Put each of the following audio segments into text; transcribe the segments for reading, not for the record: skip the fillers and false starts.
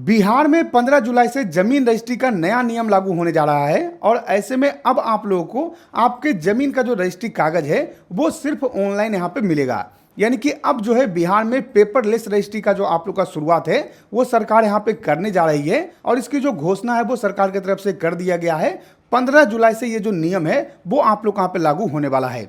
बिहार में 15 जुलाई से जमीन रजिस्ट्री का नया नियम लागू होने जा रहा है और ऐसे में अब आप लोगों को आपके जमीन का जो रजिस्ट्री कागज है वो सिर्फ ऑनलाइन यहाँ पे मिलेगा। यानी कि अब जो है बिहार में पेपरलेस रजिस्ट्री का जो आप लोग का शुरुआत है वो सरकार यहाँ पे करने जा रही है और इसकी जो घोषणा है वो सरकार की तरफ से कर दिया गया है। 15 जुलाई से ये जो नियम है वो आप लोग यहाँ पे लागू होने वाला है।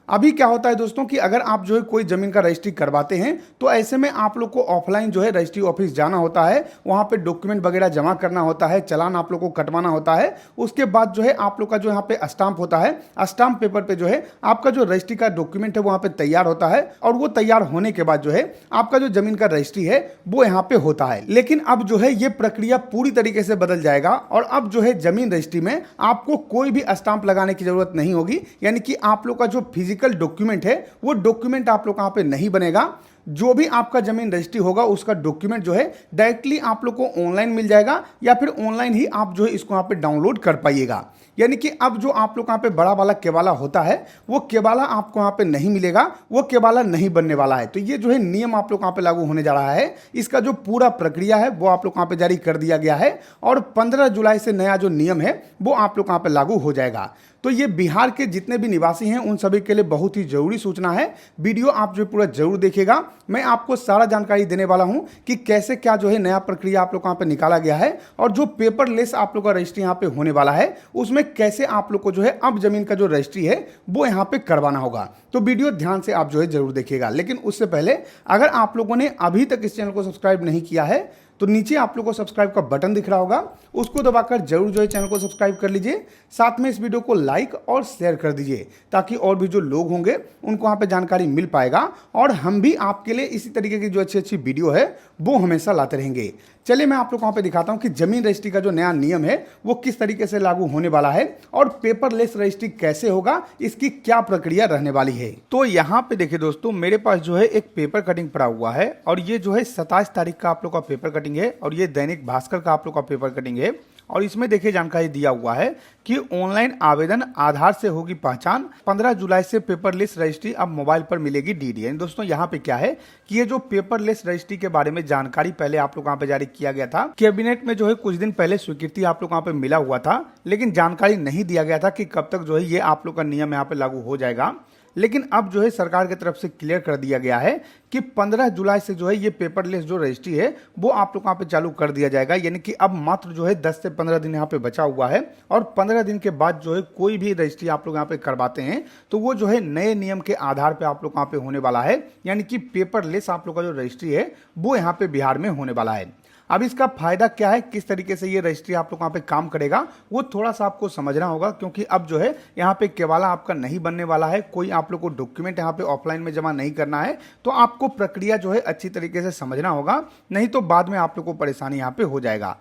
अभी क्या होता है दोस्तों कि अगर आप जो है कोई जमीन का रजिस्ट्री करवाते हैं तो ऐसे में आप लोग को ऑफलाइन जो है रजिस्ट्री ऑफिस जाना होता है, वहां पे डॉक्यूमेंट वगैरह जमा करना होता है, चालान आप लोग को कटवाना होता है। उसके बाद जो है आप लोग का जो यहाँ पे स्टाम्प होता है, स्टाम्प पेपर पे जो है आपका जो रजिस्ट्री का डॉक्यूमेंट है वहां पे तैयार होता है और वो तैयार होने के बाद जो है आपका जो जमीन का रजिस्ट्री है वो यहाँ पे होता है। लेकिन अब जो है ये प्रक्रिया पूरी तरीके से बदल जाएगा और अब जो है जमीन रजिस्ट्री में आपको कोई भी स्टाम्प लगाने की जरूरत नहीं होगी। यानी कि आप लोग का जो फिजिकल डॉक्यूमेंट है वो डॉक्यूमेंट आप लोग यहाँ पे नहीं बनेगा। जो भी आपका जमीन रजिस्ट्री होगा उसका डॉक्यूमेंट जो है डायरेक्टली आप लोग को ऑनलाइन मिल जाएगा या फिर ऑनलाइन ही आप जो है इसको यहाँ पे डाउनलोड कर पाइएगा। यानी कि अब जो आप लोग यहाँ पे बड़ा वाला केवाला होता है वो केवाला आपको यहाँ पे नहीं मिलेगा, वो केवाला नहीं बनने वाला है। तो ये जो है नियम आप लोग यहाँ पे लागू होने जा रहा है, इसका जो पूरा प्रक्रिया है वो आप लोग यहाँ पे जारी कर दिया गया है और 15 जुलाई से नया जो नियम है वो आप लोग यहाँ पे लागू हो जाएगा। तो ये बिहार के जितने भी निवासी हैं उन सभी के लिए बहुत ही जरूरी सूचना है। वीडियो आप जो पूरा जरूर देखिएगा, मैं आपको सारा जानकारी देने वाला हूं कि कैसे क्या जो है नया प्रक्रिया आप लोग यहाँ पे निकाला गया है और जो पेपरलेस आप लोग का रजिस्ट्री यहाँ पे होने वाला है उसमें कैसे आप लोग को जो है अब जमीन का जो रजिस्ट्री है वो यहाँ पे करवाना होगा। तो वीडियो ध्यान से आप जो है जरूर देखिएगा। लेकिन उससे पहले अगर आप लोगों ने अभी तक इस चैनल को सब्सक्राइब नहीं किया है तो नीचे आप लोगों को सब्सक्राइब का बटन दिख रहा होगा, उसको दबाकर जरूर जो है चैनल को सब्सक्राइब कर लीजिए। साथ में इस वीडियो को लाइक और शेयर कर दीजिए ताकि और भी जो लोग होंगे उनको वहाँ पे जानकारी मिल पाएगा और हम भी आपके लिए इसी तरीके की जो अच्छी अच्छी वीडियो है वो हमेशा लाते रहेंगे। चलिए मैं आप लोग वहाँ पे दिखाता हूँ कि जमीन रजिस्ट्री का जो नया नियम है वो किस तरीके से लागू होने वाला है और पेपरलेस रजिस्ट्री कैसे होगा, इसकी क्या प्रक्रिया रहने वाली है। तो यहाँ पे देखिए दोस्तों, मेरे पास जो है एक पेपर कटिंग पड़ा हुआ है और ये जो है 27 तारीख का आप लोग का पेपर कटिंग है और ये दैनिक भास्कर का आप लोग का पेपर कटिंग है। और इसमें देखिए जानकारी दिया हुआ है कि ऑनलाइन आवेदन आधार से होगी पहचान, 15 जुलाई से पेपरलेस रजिस्ट्री अब मोबाइल पर मिलेगी डीडी। यानी दोस्तों यहाँ पे क्या है कि ये जो पेपरलेस रजिस्ट्री के बारे में जानकारी पहले आप लोग यहाँ पे जारी किया गया था, कैबिनेट में जो है कुछ दिन पहले स्वीकृति आप लोग यहाँ पे मिला हुआ था, लेकिन जानकारी नहीं दिया गया था कि कब तक जो है ये आप लोग का नियम यहाँ पे लागू हो जाएगा। लेकिन अब जो है सरकार की तरफ से क्लियर कर दिया गया है कि 15 जुलाई से जो है ये पेपरलेस जो रजिस्ट्री है वो आप लोग यहाँ पे चालू कर दिया जाएगा। यानी कि अब मात्र जो है 10 से 15 दिन यहाँ पे बचा हुआ है और 15 दिन के बाद जो है कोई भी रजिस्ट्री आप लोग यहाँ पे करवाते हैं तो वो जो है नए नियम के आधार पे आप लोग यहाँ पे होने वाला है। यानी कि पेपरलेस आप लोग का जो रजिस्ट्री है वो यहाँ पे बिहार में होने वाला है। अब इसका फायदा क्या है, किस तरीके से ये रजिस्ट्री आप लोग वहाँ पे काम करेगा वो थोड़ा सा आपको समझना होगा, क्योंकि अब जो है यहाँ पे केवाला आपका नहीं बनने वाला है, कोई आप लोग को डॉक्यूमेंट यहाँ पे ऑफलाइन में जमा नहीं करना है। तो आपको प्रक्रिया जो है अच्छी तरीके से समझना होगा, नहीं तो बाद में आप लोग को परेशानी यहाँ पे हो जाएगा।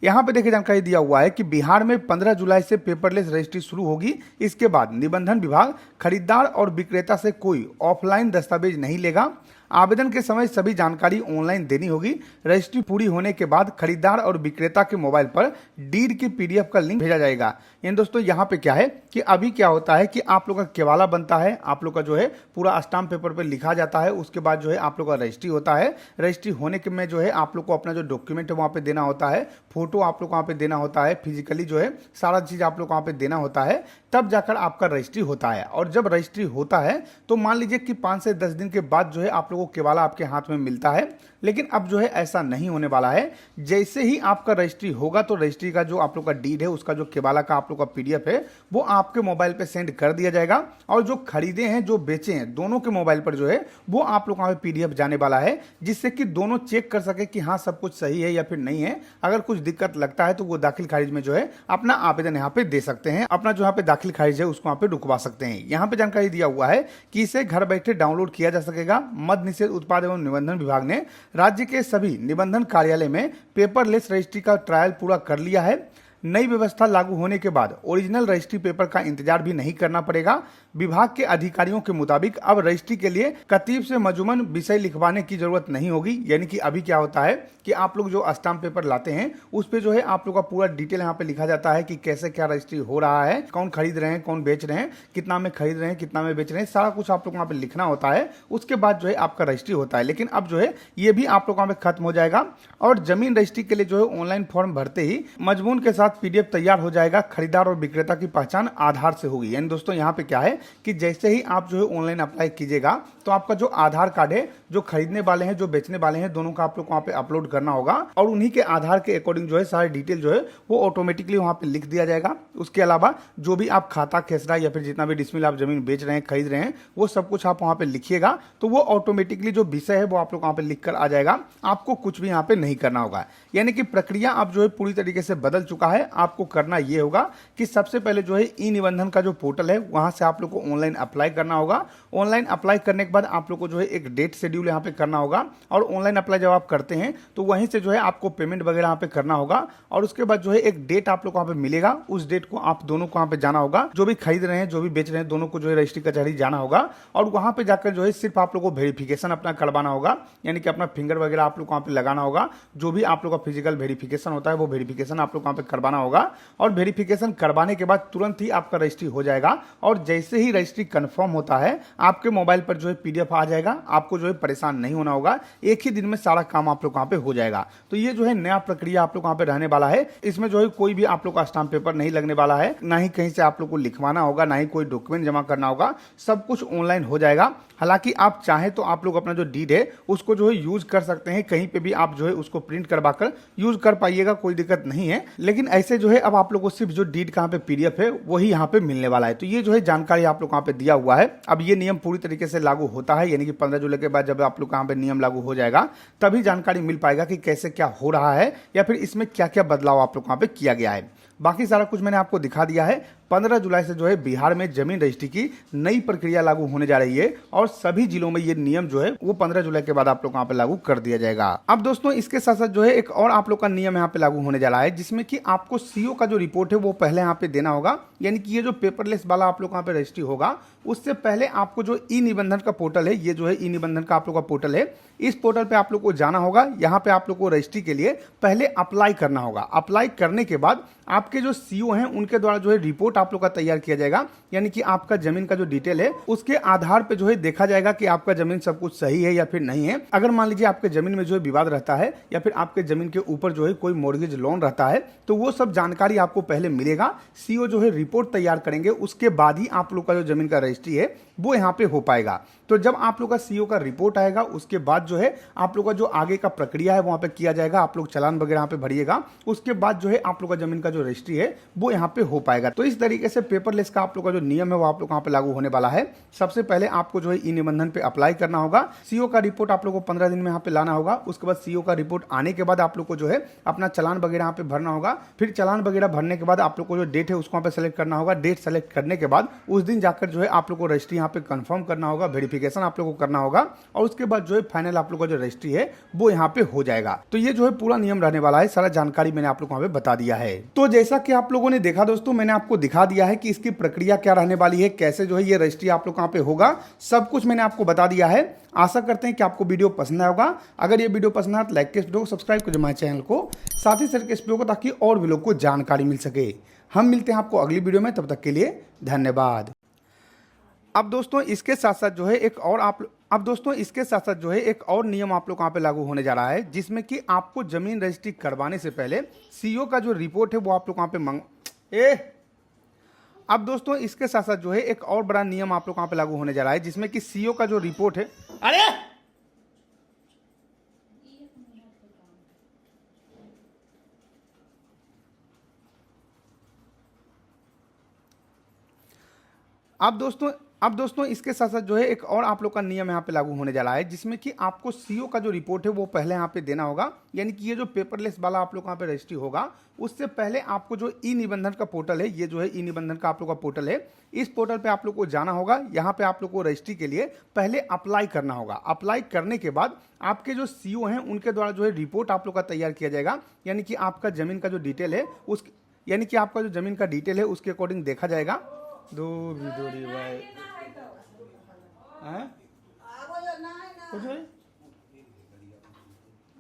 यहाँ पे देखिए जानकारी दिया हुआ है कि बिहार में 15 जुलाई से पेपरलेस रजिस्ट्री शुरू होगी। इसके बाद निबंधन विभाग खरीदार और विक्रेता से कोई ऑफलाइन दस्तावेज नहीं लेगा। आवेदन के समय सभी जानकारी ऑनलाइन देनी होगी। रजिस्ट्री पूरी होने के बाद खरीदार और विक्रेता के मोबाइल पर डीड की पीडीएफ का लिंक भेजा जाएगा। यानी दोस्तों यहाँ पे क्या है कि अभी क्या होता है कि आप लोग का केवाला बनता है, आप लोग का जो है पूरा स्टाम्प पेपर पे लिखा जाता है, उसके बाद जो है आप लोग का रजिस्ट्री होता है। रजिस्ट्री होने के में जो है आप लोग को अपना जो डॉक्यूमेंट है वहाँ पे देना होता है, फोटो आप लोग वहाँ पे देना होता है, फिजिकली जो है सारा चीज आप लोग वहाँ पे देना होता है, तब जाकर आपका रजिस्ट्री होता है। और जब रजिस्ट्री होता है तो मान लीजिए कि 5 से 10 दिन के बाद जो है आप लोगों को केवाला आपके हाथ में मिलता है। लेकिन अब जो है ऐसा नहीं होने वाला है। जैसे ही आपका रजिस्ट्री होगा तो रजिस्ट्री का जो आप लोग का डीड है, उसका जो केवाला का आप लोग का पीडीएफ है वो आपके मोबाइल पे सेंड कर दिया जाएगा और जो खरीदे हैं जो बेचे हैं दोनों के मोबाइल पर जो है वो आप लोग का पीडीएफ जाने वाला है, जिससे कि दोनों चेक कर सके कि हाँ सब कुछ सही है या फिर नहीं है। अगर कुछ दिक्कत लगता है तो वो दाखिल खारिज में जो है अपना आवेदन यहाँ पे दे सकते हैं, अपना जो यहाँ पे दाखिल खारिज है उसको यहाँ पे रुकवा सकते हैं। यहाँ पे जानकारी दिया हुआ है कि इसे घर बैठे डाउनलोड किया जा सकेगा। मद्य निषेध उत्पाद एवं निबंधन विभाग ने राज्य के सभी निबंधन कार्यालय में पेपरलेस रजिस्ट्री का ट्रायल पूरा कर लिया है। नई व्यवस्था लागू होने के बाद ओरिजिनल रजिस्ट्री पेपर का इंतजार भी नहीं करना पड़ेगा। विभाग के अधिकारियों के मुताबिक अब रजिस्ट्री के लिए कतीब से मजूमन विषय लिखवाने की जरूरत नहीं होगी। यानी कि अभी क्या होता है कि आप लोग जो स्टाम्प पेपर लाते हैं उस पे जो है आप लोग का पूरा डिटेल यहाँ पे लिखा जाता है कि कैसे क्या रजिस्ट्री हो रहा है, कौन खरीद रहे हैं, कौन बेच रहे हैं, कितना में खरीद रहे हैं, कितना में बेच रहे हैं, सारा कुछ आप लोग वहाँ पे लिखना होता है। उसके बाद जो है आपका रजिस्ट्री होता है। लेकिन अब जो है ये भी आप लोग वहाँ पे खत्म हो जाएगा और जमीन रजिस्ट्री के लिए जो है ऑनलाइन फॉर्म भरते ही मजमून के साथ पीडीएफ तैयार हो जाएगा। खरीदार और विक्रेता की पहचान आधार से होगी। यानी दोस्तों यहाँ पे क्या है कि जैसे ही आप जो है ऑनलाइन अप्लाई कीजिएगा तो आपका जो आधार कार्ड है, जो खरीदने वाले हैं, जो बेचने वाले हैं, दोनों का आप लोग वहाँ पे अपलोड करना होगा और उन्हीं के आधार के अकॉर्डिंग जो है सारी डिटेल जो है वो ऑटोमेटिकली वहाँ पे लिख दिया जाएगा। उसके अलावा जो भी आप खाता खेसरा या फिर जितना भी डिसमिल आप जमीन बेच रहे हैं, खरीद रहे हैं, वो सब कुछ आप वहाँ पे लिखिएगा तो वो ऑटोमेटिकली जो विषय है वो आप लोग वहाँ पे लिख कर आ जाएगा। आपको कुछ भी यहाँ पे नहीं करना होगा। यानी कि प्रक्रिया अब जो है पूरी तरीके से बदल चुका है। आपको करना ये होगा कि सबसे पहले जो है ई निबंधन का जो पोर्टल है वहां से आप लोग को ऑनलाइन अप्लाई करना होगा। ऑनलाइन अप्लाई करने के बाद आप लोग को जो है एक डेट शेड्यूल यहाँ पे करना होगा और ऑनलाइन अप्लाई जब आप करते हैं तो वहीं से जो है आपको पेमेंट वगैरह यहाँ पे करना होगा और उसके बाद जो है एक डेट आप लोग वहाँ पे मिलेगा। उस डेट को आप दोनों को वहाँ पे जाना होगा, जो भी खरीद रहे हैं, जो भी बेच रहे हैं, दोनों को जो है रजिस्ट्री कचहरी जाना होगा और वहां पे जाकर जो है सिर्फ आप लोग को वेरिफिकेशन अपना करवाना होगा। यानी कि अपना फिंगर वगैरह आप लोग वहाँ पे लगाना होगा। जो भी आप लोग का फिजिकल वेरिफिकेशन होता है वो वेरिफिकेशन आप लोग वहाँ पे करवाना होगा और वेरिफिकेशन करवाने के बाद तुरंत ही आपका रजिस्ट्री हो जाएगा और जैसे ही रजिस्ट्री कंफर्म होता है आपके मोबाइल पर जो है पीडीएफ आ जाएगा। आपको जो है परेशान नहीं होना होगा, एक ही दिन में सारा काम आप लोग वहाँ पे हो जाएगा। तो ये जो है नया प्रक्रिया आप लोग वहाँ पे रहने वाला है। इसमें जो है कोई भी आप लोग का स्टाम्प पेपर नहीं लगने वाला है, ना ही कहीं से आप लोग को लिखवाना होगा, ना ही कोई डॉक्यूमेंट जमा करना होगा, सब कुछ ऑनलाइन हो जाएगा। हालांकि आप चाहें तो आप लोग अपना जो डीड है उसको जो है यूज कर सकते हैं, कहीं पे भी आप जो है उसको प्रिंट करवाकर यूज कर पाइएगा, कोई दिक्कत नहीं है। लेकिन ऐसे जो है अब आप लोग को सिर्फ जो डीड कहाँ पे पीडीएफ है वही यहाँ पे मिलने वाला है। तो ये जो है जानकारी आप लोग वहाँ पे दिया हुआ है। अब ये नियम पूरी तरीके से लागू होता है, यानी कि 15 जुलाई के बाद जब आप लोग यहाँ पे नियम लागू हो जाएगा तभी जानकारी मिल पाएगा कि कैसे क्या हो रहा है या फिर इसमें क्या क्या बदलाव आप लोग वहाँ पे किया गया है। बाकी सारा कुछ मैंने आपको दिखा दिया है। 15 जुलाई से जो है बिहार में जमीन रजिस्ट्री की नई प्रक्रिया लागू होने जा रही है और सभी जिलों में ये नियम जो है वो 15 जुलाई के बाद आप लोग वहाँ पे लागू कर दिया जाएगा। अब दोस्तों इसके साथ साथ जो है एक और आप लोग का नियम यहाँ पे लागू होने जा रहा है जिसमें कि आपको सीओ का जो रिपोर्ट है वो पहले यहाँ पे देना होगा। यानी कि ये जो पेपरलेस वाला आप लोग यहाँ पे रजिस्ट्री होगा उससे पहले आपको जो ई निबंधन का पोर्टल है, ये जो है ई निबंधन का आप लोग का पोर्टल है, इस पोर्टल पे आप लोग को जाना होगा। यहाँ पे आप लोग को रजिस्ट्री के लिए पहले अप्लाई करना होगा। अप्लाई करने के बाद आपके जो सीओ हैं उनके द्वारा जो है रिपोर्ट आप लोग का तैयार किया जाएगा। यानी कि आपका जमीन का जो डिटेल है उसके आधार पे जो है देखा जाएगा कि आपका जमीन सब कुछ सही है या फिर नहीं है। अगर मान लीजिए आपके जमीन में जो है विवाद रहता है या फिर आपके जमीन के ऊपर जो है कोई मॉर्गेज लोन रहता है तो वो सब जानकारी आपको पहले मिलेगा। सीओ जो है रिपोर्ट तैयार करेंगे, उसके बाद ही आप लोग का जो जमीन का रजिस्ट्री है वो यहाँ पे हो पाएगा। तो जब आप लोग का सीओ का रिपोर्ट आएगा उसके बाद जो है आप लोग का जो आगे का प्रक्रिया है वहां पे किया जाएगा। आप लोग चालान वगैरह यहाँ पे भरिएगा, उसके बाद जो है आप लोग का जमीन का जो रजिस्ट्री है वो यहाँ पे हो पाएगा। तो इस तरीके से पेपरलेस का आप लोग का जो नियम है वो आप लोग यहाँ पे लागू होने वाला है। सबसे पहले आपको जो है ई निबंधन पे अप्लाई करना होगा। सीओ का रिपोर्ट आप लोग को 15 दिन में यहाँ पे लाना होगा। उसके बाद सीओ का रिपोर्ट आने के बाद आप लोग को जो है अपना चालान वगैरह यहाँ पे भरना होगा। फिर चालान वगैरह भरने के बाद आप लोग को जो डेट है उसको यहाँ पे सेलेक्ट करना होगा। डेट सेलेक्ट करने के बाद उस दिन जाकर जो है आप लोग को रजिस्ट्री यहाँ पे कंफर्म करना होगा, वेरिफिकेशन आप लोग को करना होगा और उसके बाद जो है फाइनल आप लोग का जो रजिस्ट्री है वो यहाँ पे हो जाएगा। तो ये जो है पूरा नियम रहने वाला है। सारा जानकारी मैंने आप लोग को यहाँ पे बता दिया है। तो जैसा कि आप लोगों ने देखा दोस्तों, मैंने आपको दिखा दिया है कि इसकी प्रक्रिया क्या रहने वाली है, कैसे जो है ये रजिस्ट्री आप लोग यहाँ पे होगा, सब कुछ मैंने आपको बता दिया है। आशा करते हैं कि आपको वीडियो पसंद आया होगा। अगर ये वीडियो पसंद आया तो लाइक के वीडियो को, सब्सक्राइब करिए हमारे चैनल को, साथ ही शेयर के वीडियो को, ताकि और भी लोग को जानकारी मिल सके। हम मिलते हैं आपको अगली वीडियो में, तब तक के लिए धन्यवाद। अब दोस्तों इसके साथ साथ जो है एक और नियम आप लोग यहाँ पे लागू होने जा रहा है जिसमें कि आपको जमीन रजिस्ट्री करवाने से पहले सीओ का जो रिपोर्ट है वो आप लोग यहाँ पे अब दोस्तों इसके साथ साथ जो है एक और बड़ा नियम आप लोग यहाँ पे लागू होने जा रहा है जिसमें कि सीओ का जो रिपोर्ट है अब दोस्तों इसके साथ साथ जो है एक और आप लोग का नियम यहाँ पे लागू होने जा रहा है जिसमें कि आपको सीओ का जो रिपोर्ट है वो पहले यहाँ पे देना होगा। यानी कि ये जो पेपरलेस वाला आप लोग यहाँ पे रजिस्ट्री होगा उससे पहले आपको जो ई निबंधन का पोर्टल है, ये जो है ई निबंधन का आप लोग का पोर्टल है, इस पोर्टल पे आप लोग को जाना होगा। यहाँ पे आप लोग को रजिस्ट्री के लिए पहले अप्लाई करना होगा। अप्लाई करने के बाद आपके जो सीओ हैं उनके द्वारा जो है रिपोर्ट आप लोग का तैयार किया जाएगा। यानी कि आपका जमीन का जो डिटेल है उसके अकॉर्डिंग देखा जाएगा। दो भी दूरी भाई हैं कुछ है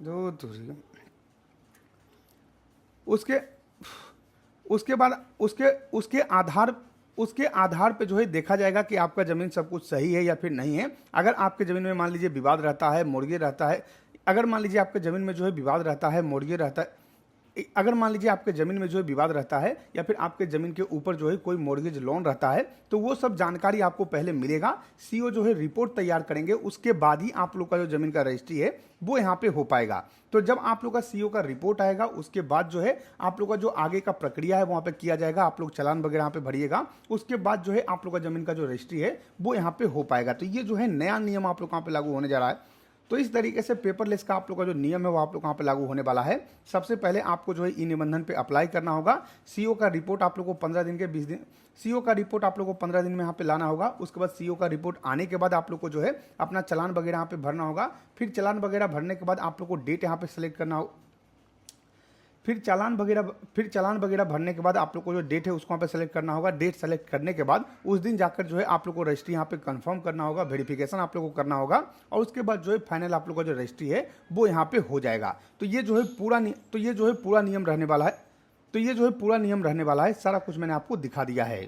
दो दूरी उसके उसके बाद उसके आधार पे जो है देखा जाएगा कि आपका ज़मीन सब कुछ सही है या फिर नहीं है। अगर आपके ज़मीन में मान लीजिए विवाद रहता है, मोर्गे रहता है, अगर मान लीजिए आपके ज़मीन में जो है विवाद रहता है, मोर्गे रहता है, अगर मान लीजिए आपके ज़मीन में जो है विवाद रहता है या फिर आपके ज़मीन के ऊपर जो है कोई मॉर्गेज लोन रहता है, तो वो सब जानकारी आपको पहले मिलेगा। सीओ जो है रिपोर्ट तैयार करेंगे, उसके बाद ही आप लोग का जो ज़मीन का रजिस्ट्री है वो यहाँ पे हो पाएगा। तो जब आप लोग का सीओ का रिपोर्ट आएगा, उसके बाद जो है आप लोग का जो आगे का प्रक्रिया है वहाँ पे किया जाएगा। आप लोग चालान वगैरह यहाँ पे भरिएगा, उसके बाद जो है आप लोग का ज़मीन का जो रजिस्ट्री है वो यहाँ पे हो पाएगा। तो ये जो है नया नियम आप लोग यहाँ पे लागू होने जा रहा है। तो इस तरीके से पेपरलेस का आप लोग का जो नियम है वो आप लोग यहाँ पे लागू होने वाला है। सबसे पहले आपको जो है ई निबंधन पे अप्लाई करना होगा। सीओ का रिपोर्ट आप लोग को 15 दिन के 20 दिन सीओ का रिपोर्ट आप लोग को 15 दिन में यहाँ पे लाना होगा। उसके बाद सीओ का रिपोर्ट आने के बाद आप लोग को जो है अपना चालान वगैरह यहाँ पे भरना होगा। फिर चालान वगैरह भरने के बाद आप लोग को डेट यहाँ पे सेलेक्ट करना होगा। फिर चालान वगैरह भरने के बाद आप लोग को जो डेट है उसको यहाँ पे सेलेक्ट करना होगा। डेट सेलेक्ट करने के बाद उस दिन जाकर जो है आप लोग को रजिस्ट्री यहाँ पे कंफर्म करना होगा, वेरिफिकेशन आप लोग को करना होगा और उसके बाद जो है फाइनल आप लोग का जो रजिस्ट्री है वो यहाँ पे हो जाएगा। तो ये जो है पूरा नियम रहने वाला है। सारा कुछ मैंने आपको दिखा दिया है।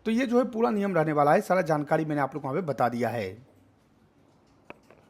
तो ये जो है पूरा नियम रहने वाला है, सारा जानकारी मैंने आप लोग को यहाँ पे बता दिया है।